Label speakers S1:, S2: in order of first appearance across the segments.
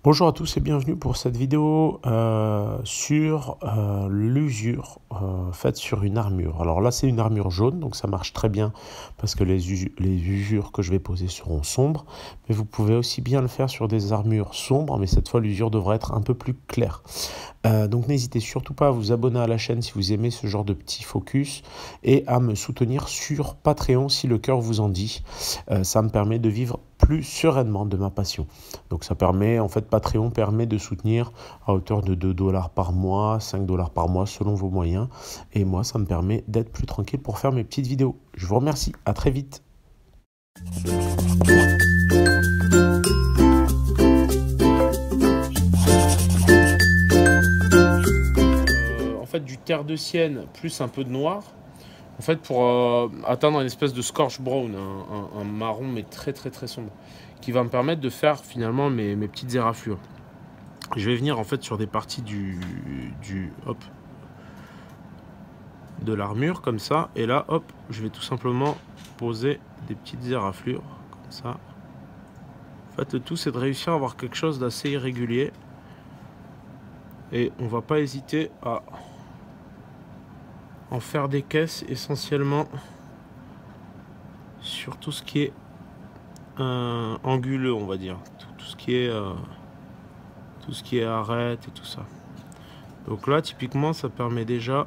S1: Bonjour à tous et bienvenue pour cette vidéo sur l'usure faite sur une armure. Alors là c'est une armure jaune, donc ça marche très bien parce que les usures que je vais poser seront sombres. Mais vous pouvez aussi bien le faire sur des armures sombres, mais cette fois l'usure devrait être un peu plus claire. Donc n'hésitez surtout pas à vous abonner à la chaîne si vous aimez ce genre de petits focus et à me soutenir sur Patreon si le cœur vous en dit. Ça me permet de vivre plus sereinement de ma passion. Donc ça permet, en fait, Patreon permet de soutenir à hauteur de 2 $ par mois, 5 $ par mois selon vos moyens. Et moi, ça me permet d'être plus tranquille pour faire mes petites vidéos. Je vous remercie, à très vite. En fait, du terre de sienne plus un peu de noir. En fait, pour atteindre une espèce de scorch brown, un marron mais très sombre, qui va me permettre de faire finalement mes petites éraflures. Je vais venir en fait sur des parties de l'armure comme ça, et là hop, je vais tout simplement poser des petites éraflures comme ça. En fait, le tout c'est de réussir à avoir quelque chose d'assez irrégulier, et on va pas hésiter à en faire des caisses essentiellement sur tout ce qui est anguleux, on va dire, tout ce qui est arête et tout ça. Donc là typiquement ça permet déjà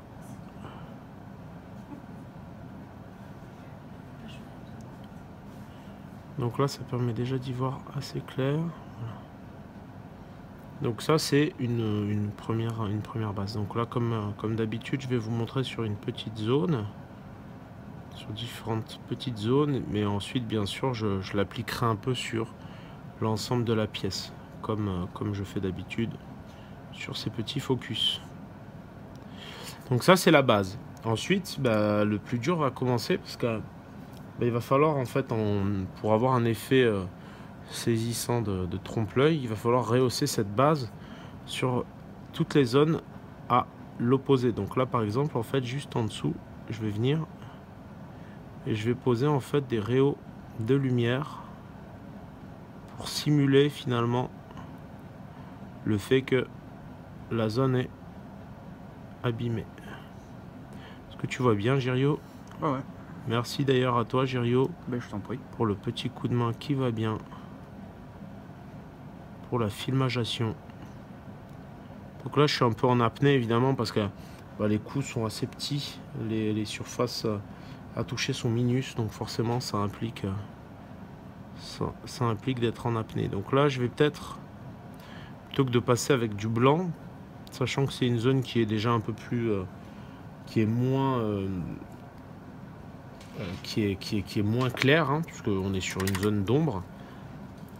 S1: d'y voir assez clair. Voilà. Donc ça c'est une première base. Donc là comme d'habitude je vais vous montrer sur une petite zone, sur différentes petites zones, mais ensuite bien sûr je l'appliquerai un peu sur l'ensemble de la pièce, comme je fais d'habitude sur ces petits focus. Donc ça c'est la base. Ensuite le plus dur va commencer, parce que il va falloir en fait, pour avoir un effet saisissant de trompe-l'œil, il va falloir rehausser cette base sur toutes les zones à l'opposé. Donc là par exemple, en fait juste en dessous, je vais venir et je vais poser en fait des rayons de lumière pour simuler finalement le fait que la zone est abîmée. Est-ce que tu vois bien, Girio?
S2: Ouais.
S1: Merci d'ailleurs à toi, Girio,
S2: Je t'en prie.
S1: pour le petit coup de main qui va bien pour la filmagisation. Donc là je suis un peu en apnée évidemment, parce que les coups sont assez petits, les surfaces à toucher sont minus, donc forcément ça implique d'être en apnée. Donc là je vais peut-être, plutôt que de passer avec du blanc, sachant que c'est une zone qui est déjà un peu plus qui est moins claire, hein, puisqu'on est sur une zone d'ombre,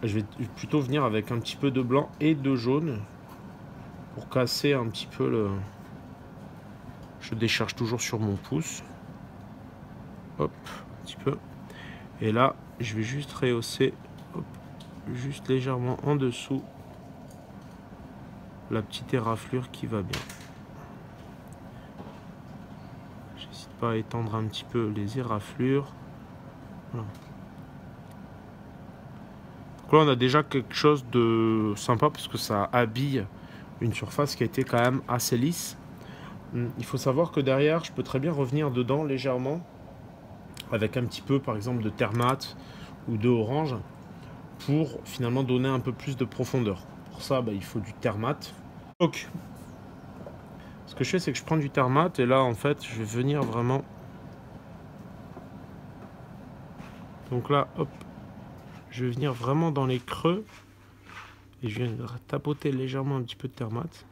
S1: je vais plutôt venir avec un petit peu de blanc et de jaune pour casser un petit peu le... Je décharge toujours sur mon pouce. Hop, un petit peu. Et là, je vais juste rehausser, hop, juste légèrement en dessous, la petite éraflure qui va bien. J'hésite pas à étendre un petit peu les éraflures. Voilà. Donc là, on a déjà quelque chose de sympa, parce que ça habille une surface qui a été quand même assez lisse. Il faut savoir que derrière, je peux très bien revenir dedans légèrement, avec un petit peu par exemple de terre mate ou de orange, pour finalement donner un peu plus de profondeur. Pour ça il faut du terre mate. Donc ce que je fais, c'est que je prends du terre mate, et là en fait je vais venir vraiment, donc là hop, je vais venir vraiment dans les creux et je viens tapoter légèrement un petit peu de terre mate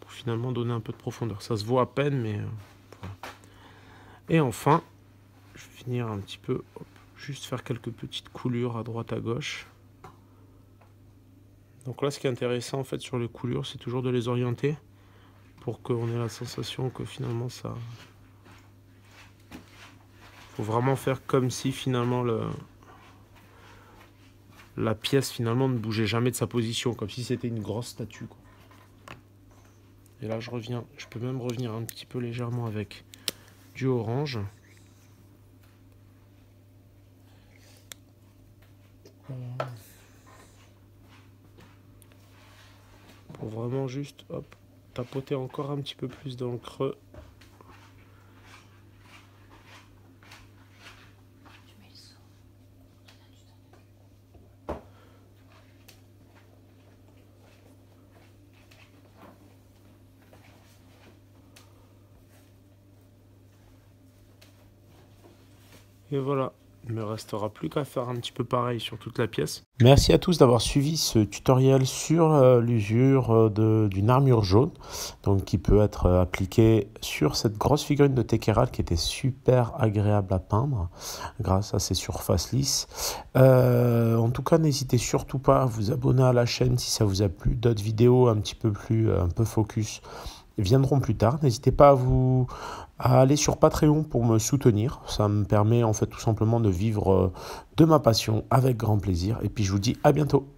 S1: pour finalement donner un peu de profondeur. Ça se voit à peine, mais voilà. Et enfin je vais venir un petit peu, hop, juste faire quelques petites coulures à droite à gauche. Donc là ce qui est intéressant en fait sur les coulures, c'est toujours de les orienter pour qu'on ait la sensation que finalement ça... Faut vraiment faire comme si finalement la pièce finalement ne bougeait jamais de sa position, comme si c'était une grosse statue, quoi. Et là je reviens, je peux même revenir un petit peu légèrement avec du orange. pour vraiment juste hop, tapoter encore un petit peu plus dans le creux. Et voilà, il ne me restera plus qu'à faire un petit peu pareil sur toute la pièce. Merci à tous d'avoir suivi ce tutoriel sur l'usure d'une armure jaune, donc qui peut être appliquée sur cette grosse figurine de Tekeral qui était super agréable à peindre grâce à ses surfaces lisses. En tout cas, n'hésitez surtout pas à vous abonner à la chaîne si ça vous a plu. D'autres vidéos un peu focus viendront plus tard. N'hésitez pas à aller sur Patreon pour me soutenir. Ça me permet en fait tout simplement de vivre de ma passion avec grand plaisir. Et puis je vous dis à bientôt.